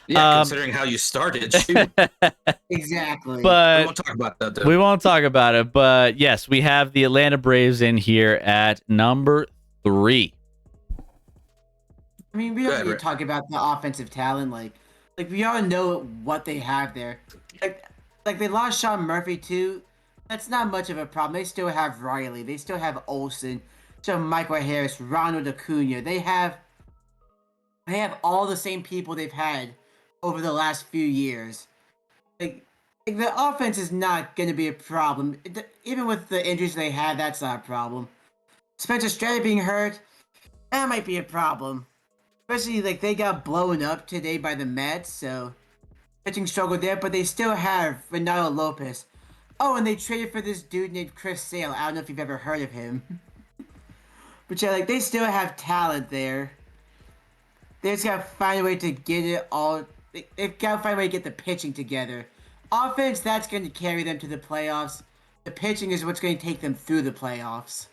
Yeah, considering how you started. Shoot. Exactly. We But won't talk about that, though. we won't talk about it. But yes, we have the Atlanta Braves in here at number 3. I mean, we Go don't ahead, need to Rick. talk about the offensive talent. Like we all know what they have there. Like they lost Sean Murphy too. That's not much of a problem. They still have Riley. They still have Olsen. So Michael Harris, Ronald Acuna. They have all the same people they've had over the last few years. Like the offense is not going to be a problem. Even with the injuries they had, that's not a problem. Spencer Strider being hurt, that might be a problem. Especially like they got blown up today by the Mets, so pitching struggled there, but they still have Renato Lopez. Oh, and they traded for this dude named Chris Sale. I don't know if you've ever heard of him. But yeah, like they still have talent there. They just gotta find a way to get it all. They've gotta find a way to get the pitching together. Offense, that's going to carry them to the playoffs. The pitching is what's going to take them through the playoffs.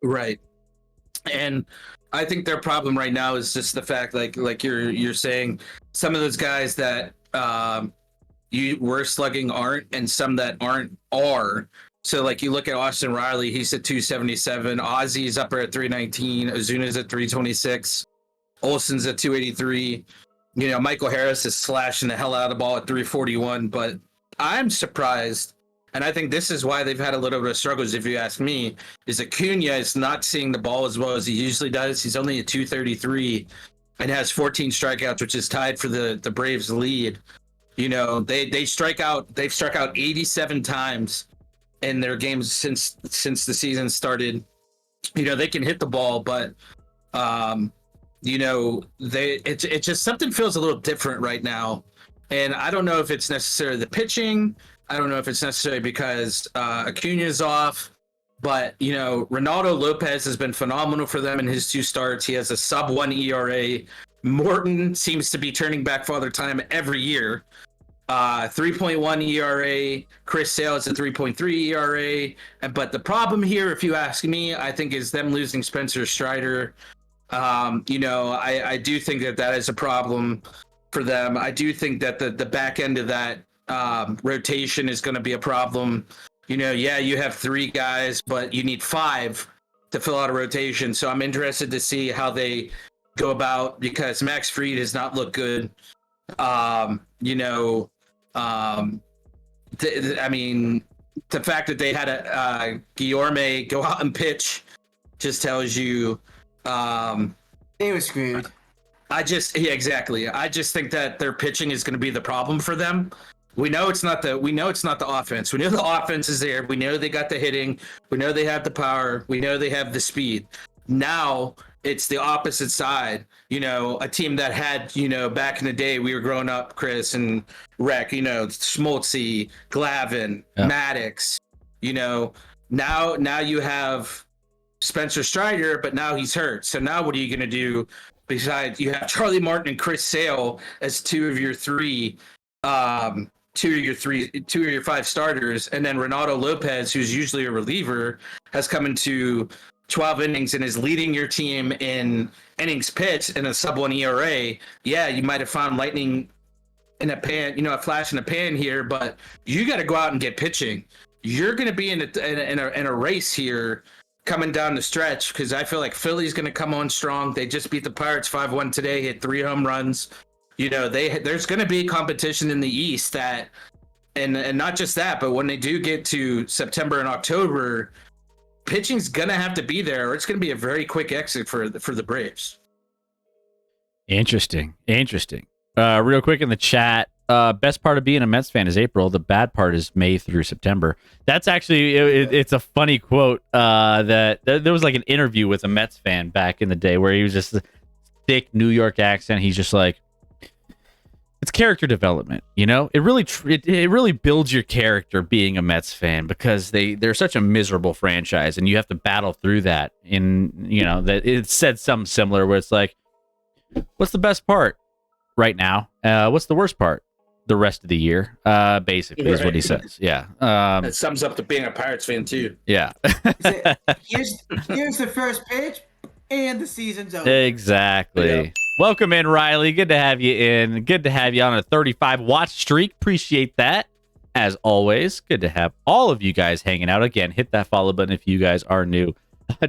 Right. And I think their problem right now is just the fact, like you're saying, some of those guys that you were slugging aren't, and some that aren't are. So like you look at Austin Riley, he's at 277. Ozzy's up there at 319. Ozuna's at 326. Olsen's at 283. You know, Michael Harris is slashing the hell out of the ball at 341. But I'm surprised, and I think this is why they've had a little bit of struggles, if you ask me, is Acuna is not seeing the ball as well as he usually does. He's only at 233 and has 14 strikeouts, which is tied for the Braves lead. You know, they've struck out 87 times in their games since the season started. You know, they can hit the ball, but you know, it just something feels a little different right now. And I don't know if it's necessarily the pitching. I don't know if it's necessarily because Acuna's off, but you know, Renato Lopez has been phenomenal for them in his 2 starts. He has a sub-1 ERA. Morton seems to be turning back Father Time every year. 3.1 ERA. Chris Sale is a 3.3 ERA. But the problem here, if you ask me, I think is them losing Spencer Strider. You know, I do think that is a problem for them. I do think that the back end of that rotation is going to be a problem. You know, yeah, you have 3 guys, but you need 5 to fill out a rotation. So I'm interested to see how they go about, because Max Fried has not looked good. You know, I mean, the fact that they had a Guillorme go out and pitch just tells you They were screwed. Yeah, exactly. I just think that their pitching is going to be the problem for them. We know it's not the offense. We know the offense is there. We know they got the hitting. We know they have the power. We know they have the speed. Now it's the opposite side. You know, a team that had, you know, back in the day, we were growing up, Chris and Rec, you know, Smoltzy, Glavin, Maddox, you know, now you have Spencer Strider, but now he's hurt. So now what are you going to do? Besides, you have Charlie Martin and Chris Sale as two of your 5 starters, and then Renato Lopez, who's usually a reliever, has come into 12 innings and is leading your team in innings pitched and a sub-1 ERA. Yeah, you might have found lightning in a pan, you know, a flash in a pan here, but you got to go out and get pitching. You're going to be in a race here coming down the stretch, because I feel like Philly's going to come on strong. They just beat the Pirates 5-1 today, hit 3 home runs. You know, there's going to be competition in the East that and not just that, but when they do get to September and October, pitching's gonna have to be there, or it's gonna be a very quick exit for the Braves. Interesting. Real quick in the chat, best part of being a Mets fan is April. The bad part is May through September. That's actually it's a funny quote. That there was like an interview with a Mets fan back in the day where he was just a thick New York accent. He's just like, it's character development, you know. It really builds your character being a Mets fan, because they're such a miserable franchise, and you have to battle through that. That it said something similar where it's like, what's the best part right now? What's the worst part? The rest of the year, basically, is what he says. Yeah. It sums up to being a Pirates fan too. Yeah. Here's the first pitch, and the season's over. Exactly. Yeah. Welcome in, Riley. Good to have you in. Good to have you on a 35 watch streak. Appreciate that. As always, good to have all of you guys hanging out. Again, hit that follow button if you guys are new.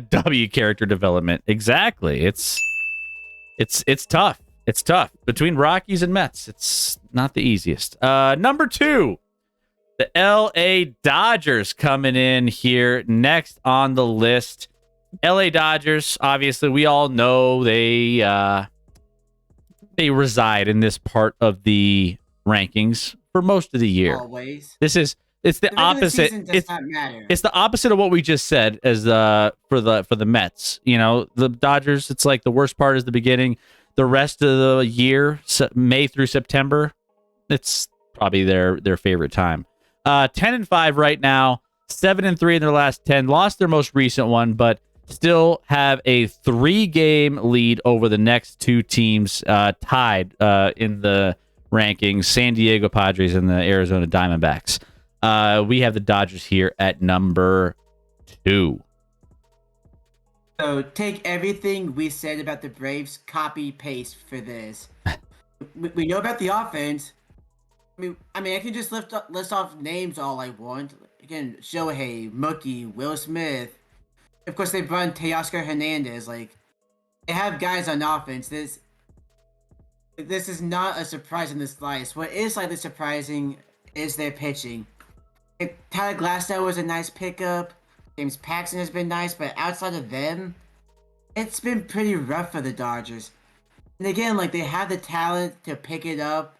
W character development. Exactly. It's tough. It's tough. Between Rockies and Mets, it's not the easiest. Number 2, the LA Dodgers coming in here next on the list. LA Dodgers, obviously, we all know they reside in this part of the rankings for most of the year. Always. It's the opposite. It's the opposite of what we just said as for the Mets. You know, the Dodgers, it's like the worst part is the beginning. The rest of the year, May through September, it's probably their favorite time. 10-5 right now, 7-3 in their last 10. Lost their most recent one, but still have a 3-game lead over the next 2 teams tied in the rankings, San Diego Padres and the Arizona Diamondbacks. We have the Dodgers here at number 2. So take everything we said about the Braves, copy paste for this. We know about the offense. I mean, I can just list off names all I want. Again, Shohei, Mookie, Will Smith. Of course, they brought in Teoscar Hernandez. Like, they have guys on offense. This is not a surprise in the slightest. What is slightly surprising is their pitching. Tyler Glasnow was a nice pickup. James Paxton has been nice, but outside of them, it's been pretty rough for the Dodgers. And again, like, they have the talent to pick it up.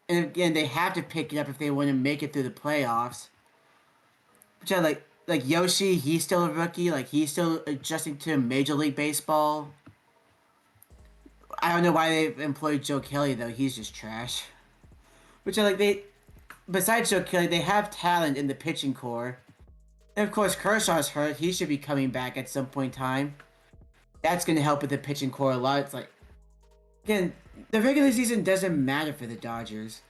And again, they have to pick it up if they want to make it through the playoffs. Which I like Yoshi, he's still a rookie. Like, he's still adjusting to Major League Baseball. I don't know why they employed Joe Kelly, though. He's just trash. Which I like, besides Joe Kelly, they have talent in the pitching core. And of course, Kershaw's hurt. He should be coming back at some point in time. That's going to help with the pitching core a lot. It's like, again, the regular season doesn't matter for the Dodgers.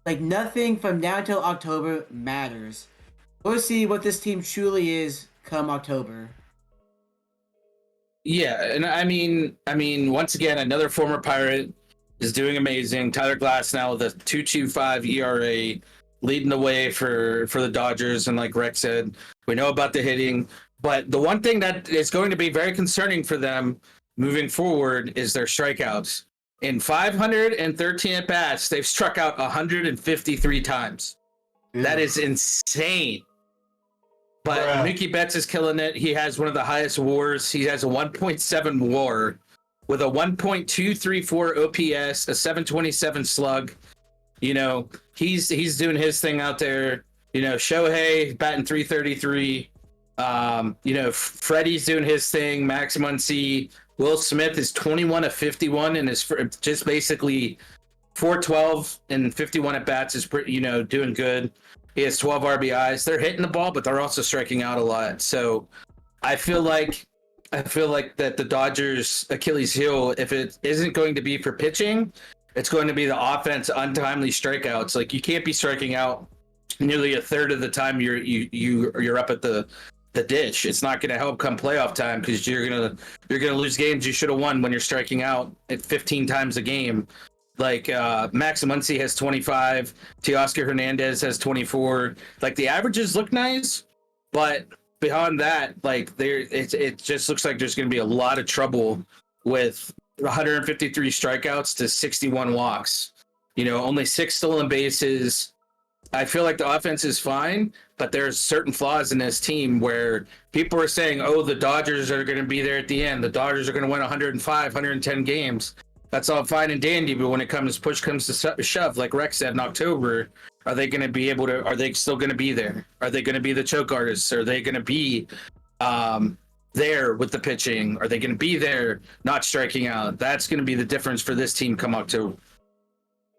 Like, nothing from now until October matters. We'll see what this team truly is come October. Yeah, and I mean, once again, another former Pirate is doing amazing. Tyler Glasnow with a 2.25 ERA, leading the way for the Dodgers. And like Rex said, we know about the hitting. But the one thing that is going to be very concerning for them moving forward is their strikeouts. In 513 at-bats, they've struck out 153 times. Ew. That is insane. But Mookie Betts is killing it. He has one of the highest WARs. He has a 1.7 WAR with a 1.234 OPS, a 727 slug. You know, he's doing his thing out there. You know, Shohei batting 333. You know, Freddie's doing his thing. Max Muncy. Will Smith is 21 of 51 and is just basically 412 and 51 at bats is pretty, you know, doing good. He has 12 RBIs. They're hitting the ball, but they're also striking out a lot. So I feel like that the Dodgers' Achilles heel, if it isn't going to be for pitching, it's going to be the offense, untimely strikeouts. Like, you can't be striking out nearly a third of the time you're up at the dish. It's not going to help come playoff time because you're gonna lose games you should have won when you're striking out at 15 times a game. Like, Max Muncy has 25, Teoscar Hernandez has 24. Like, the averages look nice, but beyond that, like, it just looks like there's going to be a lot of trouble with 153 strikeouts to 61 walks. You know, only 6 stolen bases. I feel like the offense is fine, but there's certain flaws in this team where people are saying, "Oh, the Dodgers are going to be there at the end. The Dodgers are going to win 105, 110 games." That's all fine and dandy, but when it comes push comes to shove, like Rex said in October, are they going to be able to? Are they still going to be there? Are they going to be the choke artists? Are they going to be there with the pitching? Are they going to be there not striking out? That's going to be the difference for this team come October.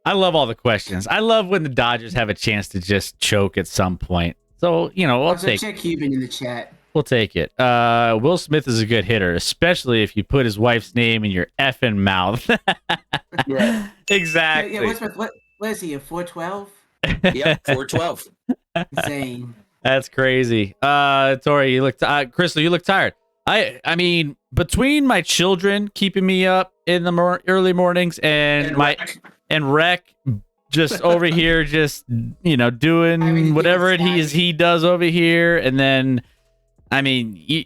I love all the questions. I love when the Dodgers have a chance to just choke at some point. So, we'll Also, take check Cuban in the chat. We'll take it. Will Smith is a good hitter, especially if you put his wife's name in your effing mouth. Yeah. Exactly. Yeah, what is he, a 412? Yep, 412. Insane. That's crazy. Tori, you look Crystal, you look tired. I mean, between my children keeping me up in the early mornings and Rec just over here, just doing whatever he does over here, and then, I mean,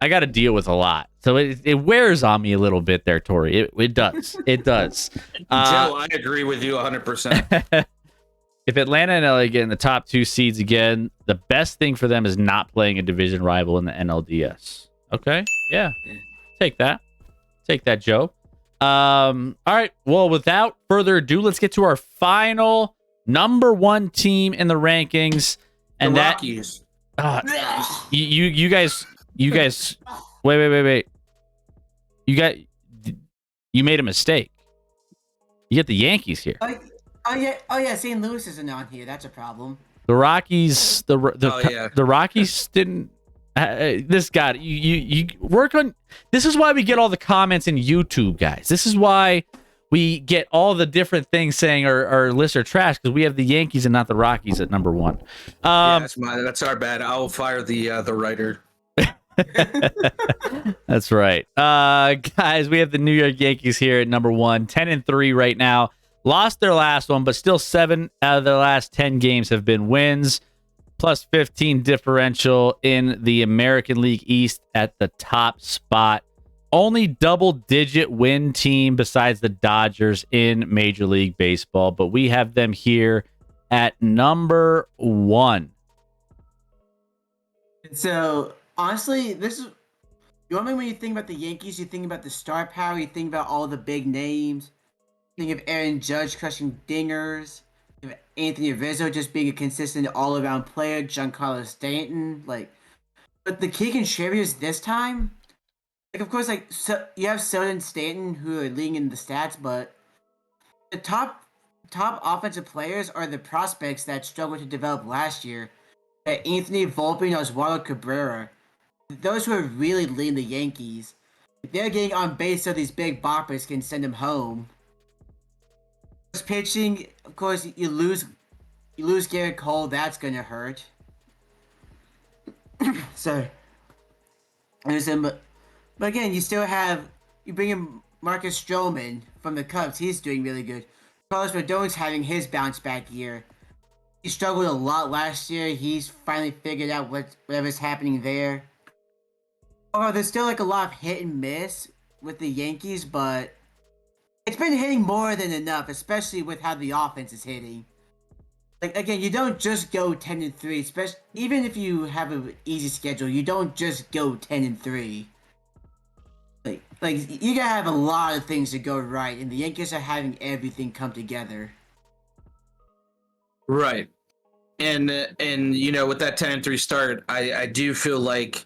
I got to deal with a lot, so it wears on me a little bit there, Tori. It does. It does. Joe, I agree with you 100%. If Atlanta and LA get in the top 2 seeds again, the best thing for them is not playing a division rival in the NLDS. Okay, yeah, take that, Joe. All right. Well, without further ado, let's get to our final number 1 team in the rankings, and the that Rockies. you guys. Wait. You made a mistake. You get the Yankees here. Oh yeah. St. Louis isn't on here. That's a problem. The Rockies. The Rockies didn't. This guy, you work on. This is why we get all the comments in YouTube, guys. This is why we get all the different things saying our lists are trash, because we have the Yankees and not the Rockies at number 1. That's our bad. I'll fire the writer. That's right. Guys, we have the New York Yankees here at number 1, 10-3 right now. Lost their last one, but still 7 out of their last 10 games have been wins. Plus 15 differential in the American League East at the top spot. Only double-digit win team besides the Dodgers in Major League Baseball, but we have them here at number 1. So, honestly, normally when you think about the Yankees, you think about the star power, you think about all the big names. Think of Aaron Judge crushing dingers. Anthony Rizzo just being a consistent all-around player, Giancarlo Stanton, but the key contributors this time, of course, you have Soto and Stanton who are leading in the stats, but the top offensive players are the prospects that struggled to develop last year. Anthony Volpe and Oswaldo Cabrera, those who are really leading the Yankees. They're getting on base so these big boppers can send them home. Pitching, of course, you lose Garrett Cole. That's gonna hurt. So, but again, you bring in Marcus Stroman from the Cubs. He's doing really good. Carlos Rodon's having his bounce back year. He struggled a lot last year. He's finally figured out whatever's happening there. Oh, there's still a lot of hit and miss with the Yankees, but it's been hitting more than enough, especially with how the offense is hitting. Again, you don't just go 10-3, especially even if you have an easy schedule. You don't just go 10-3. You gotta have a lot of things to go right, and the Yankees are having everything come together. Right, and with that 10-3 start, I do feel like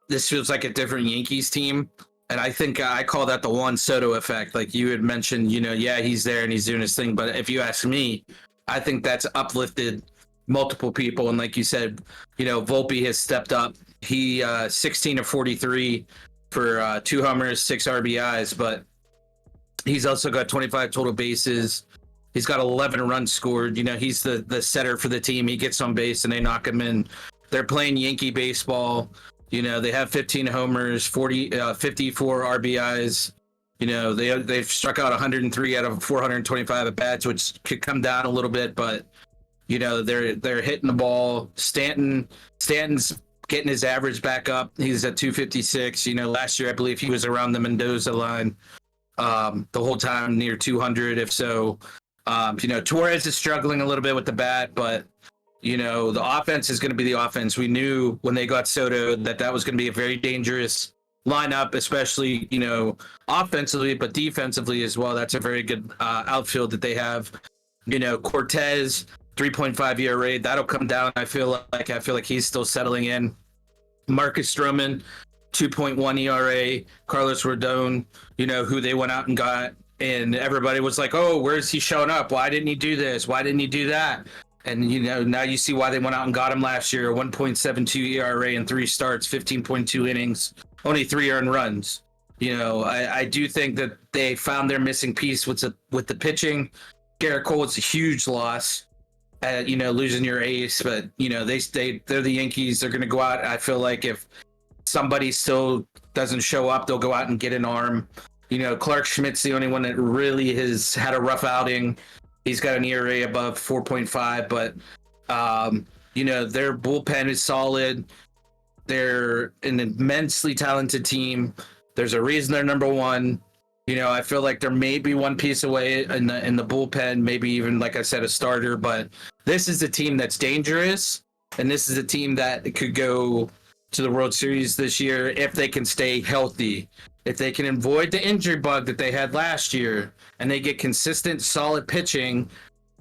this feels like a different Yankees team. And I think I call that the Juan Soto effect. Like you had mentioned, he's there and he's doing his thing. But if you ask me, I think that's uplifted multiple people. And like you said, Volpe has stepped up. He 16 of 43 for 2 homers, 6 RBIs. But he's also got 25 total bases. He's got 11 runs scored. He's the setter for the team. He gets on base and they knock him in. They're playing Yankee baseball. They have 15 homers, 54 RBIs. They've struck out 103 out of 425 at bats, which could come down a little bit, but they're hitting the ball. Stanton's getting his average back up. He's at 256. Last year I believe he was around the Mendoza line the whole time, near 200. If so, Torres is struggling a little bit with the bat, but the offense is going to be the offense. We knew when they got Soto that was going to be a very dangerous lineup, especially offensively, but defensively as well. That's a very good outfield that they have. Cortez 3.5 ERA, that'll come down. I feel like he's still settling in. Marcus Stroman 2.1 ERA. Carlos Rodon, who they went out and got, and everybody was like, oh, where's he showing up? Why didn't he do this? Why didn't he do that? And now you see why they went out and got him last year. 1.72 ERA in 3 starts, 15.2 innings, only 3 earned runs. I do think that they found their missing piece with the pitching. Garrett Cole, it's a huge loss. Losing your ace, but they're the Yankees. They're going to go out. I feel like if somebody still doesn't show up, they'll go out and get an arm. Clark Schmidt's the only one that really has had a rough outing. He's got an ERA above 4.5, but their bullpen is solid. They're an immensely talented team. There's a reason they're number one. I feel like they're maybe one piece away in the bullpen, maybe even, like I said, a starter. But this is a team that's dangerous, and this is a team that could go to the World Series this year if they can stay healthy, if they can avoid the injury bug that they had last year, and they get consistent, solid pitching.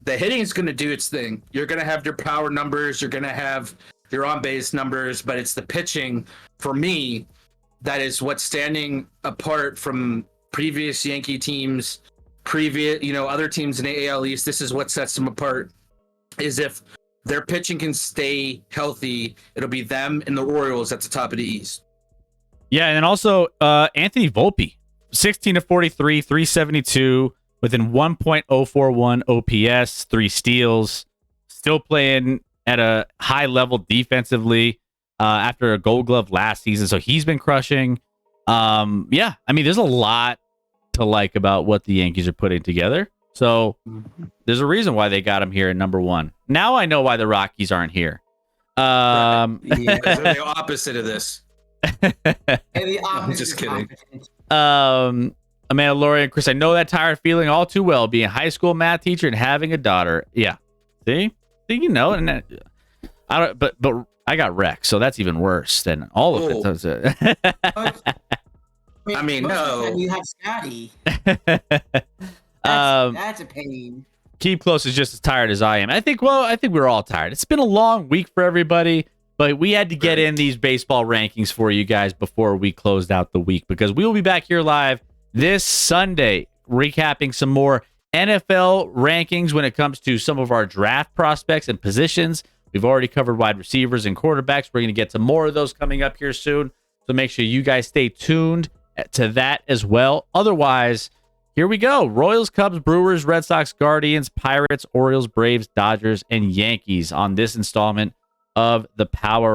The hitting is going to do its thing. You're going to have your power numbers, you're going to have your on-base numbers, but it's the pitching, for me, that is what's standing apart from previous Yankee teams, other teams in the AL East. This is what sets them apart, is if their pitching can stay healthy, it'll be them and the Orioles at the top of the East. Yeah, and then also Anthony Volpe, 16 to 43, 372, within 1.041 OPS, 3 steals, still playing at a high level defensively after a Gold Glove last season. So he's been crushing. There's a lot to like about what the Yankees are putting together. So there's a reason why they got him here at number 1. Now I know why the Rockies aren't here. They're the opposite of this. I'm just kidding. Amanda, Lori, and Chris, I know that tired feeling all too well, being a high school math teacher and having a daughter. Yeah. See, and I don't, but I got Rex, so that's even worse than all of it. I mean, no. You have Scotty. That's a pain. Keep Close is just as tired as I am. I think we're all tired. It's been a long week for everybody, but we had to get in these baseball rankings for you guys before we closed out the week, because we will be back here live this Sunday, recapping some more NFL rankings when it comes to some of our draft prospects and positions. We've already covered wide receivers and quarterbacks. We're going to get some more of those coming up here soon. So make sure you guys stay tuned to that as well. Otherwise, here we go. Royals, Cubs, Brewers, Red Sox, Guardians, Pirates, Orioles, Braves, Dodgers, and Yankees on this installment of the Power